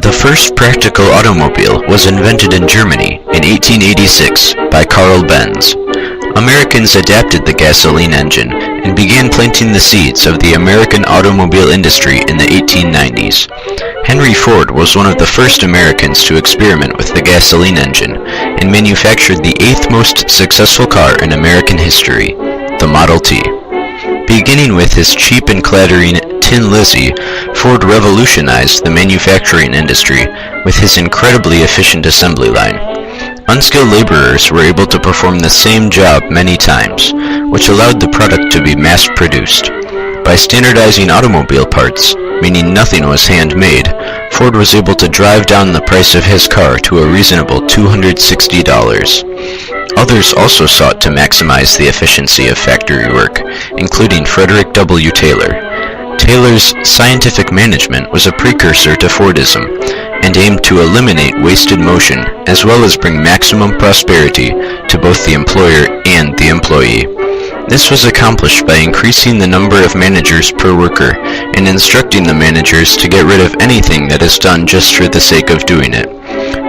The first practical automobile was invented in Germany in 1886 by Carl Benz. Americans adapted the gasoline engine and began planting the seeds of the American automobile industry in the 1890s. Henry Ford was one of the first Americans to experiment with the gasoline engine and manufactured the 8th most successful car in American history, the Model T. Beginning with his cheap and clattering Tin Lizzie, Ford revolutionized the manufacturing industry with his incredibly efficient assembly line. Unskilled laborers were able to perform the same job many times, which allowed the product to be mass-produced. By standardizing automobile parts, meaning nothing was handmade, Ford was able to drive down the price of his car to a reasonable $260. Others also sought to maximize the efficiency of factory work, including Frederick W. Taylor. Taylor's scientific management was a precursor to Fordism and aimed to eliminate wasted motion as well as bring maximum prosperity to both the employer and the employee. This was accomplished by increasing the number of managers per worker and instructing the managers to get rid of anything that is done just for the sake of doing it.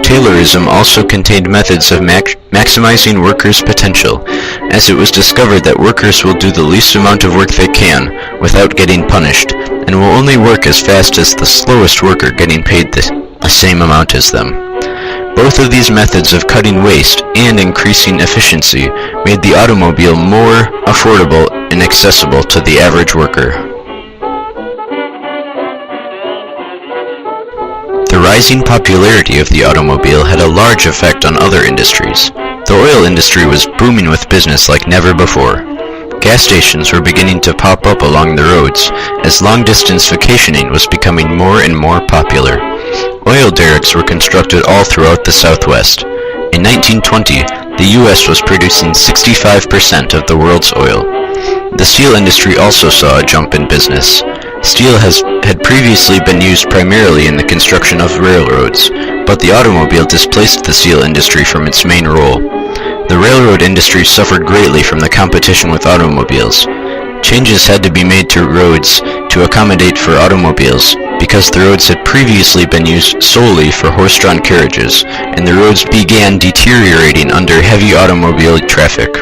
Taylorism also contained methods of maximizing workers' potential, as it was discovered that workers will do the least amount of work they can without getting punished, and will only work as fast as the slowest worker getting paid the same amount as them. Both of these methods of cutting waste and increasing efficiency made the automobile more affordable and accessible to the average worker. The rising popularity of the automobile had a large effect on other industries. The oil industry was booming with business like never before. Gas stations were beginning to pop up along the roads as long-distance vacationing was becoming more and more popular. Oil derricks were constructed all throughout the Southwest. In 1920, the U.S. was producing 65% of the world's oil. The steel industry also saw a jump in business. Steel had previously been used primarily in the construction of railroads, but the automobile displaced the steel industry from its main role. The railroad industry suffered greatly from the competition with automobiles. Changes had to be made to roads to accommodate for automobiles, because the roads had previously been used solely for horse-drawn carriages, and the roads began deteriorating under heavy automobile traffic.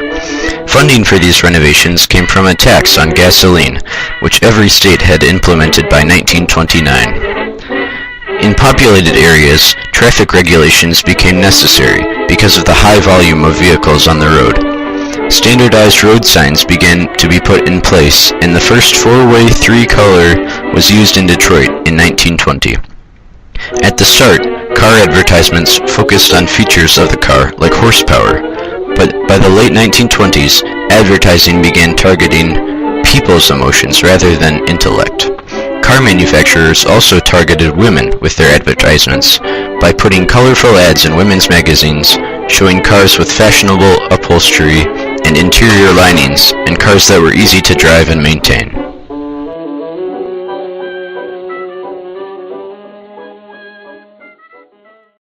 Funding for these renovations came from a tax on gasoline, which every state had implemented by 1929. In populated areas, traffic regulations became necessary because of the high volume of vehicles on the road. Standardized road signs began to be put in place, and the first four-way three-color was used in Detroit in 1920. At the start, car advertisements focused on features of the car, like horsepower, but by the late 1920s, advertising began targeting people's emotions rather than intellect. Car manufacturers also targeted women with their advertisements by putting colorful ads in women's magazines showing cars with fashionable upholstery and interior linings and cars that were easy to drive and maintain.